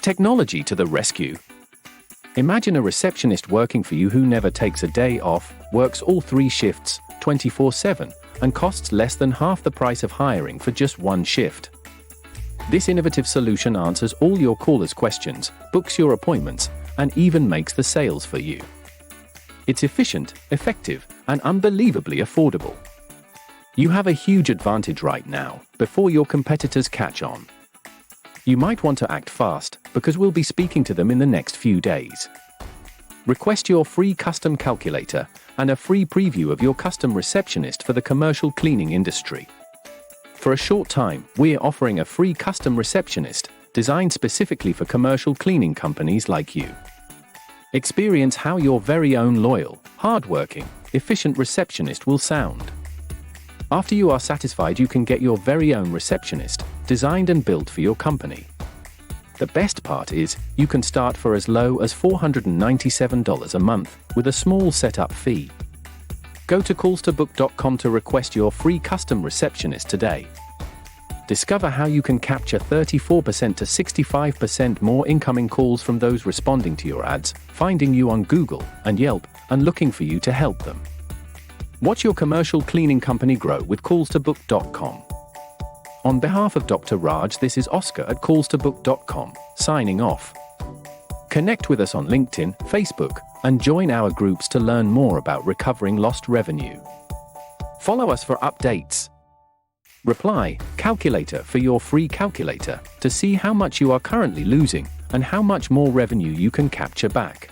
Technology to the rescue. Imagine a receptionist working for you who never takes a day off, works all 3 shifts, 24/7, and costs less than half the price of hiring for just 1 shift. This innovative solution answers all your callers' questions, books your appointments, and even makes the sales for you. It's efficient, effective, and unbelievably affordable. You have a huge advantage right now, before your competitors catch on. You might want to act fast, because we'll be speaking to them in the next few days. Request your free custom calculator and a free preview of your custom receptionist for the commercial cleaning industry. For a short time, we're offering a free custom receptionist designed specifically for commercial cleaning companies like you. Experience how your very own loyal, hardworking, efficient receptionist will sound. After you are satisfied, you can get your very own receptionist, designed and built for your company. The best part is, you can start for as low as $497 a month, with a small setup fee. Go to callstobook.com to request your free custom receptionist today. Discover how you can capture 34% to 65% more incoming calls from those responding to your ads, finding you on Google and Yelp, and looking for you to help them. Watch your commercial cleaning company grow with callstobook.com. On behalf of Dr. Raj, this is Oscar at callstobook.com, signing off. Connect with us on LinkedIn, Facebook, and join our groups to learn more about recovering lost revenue. Follow us for updates. Reply "calculator" for your free calculator to see how much you are currently losing and how much more revenue you can capture back.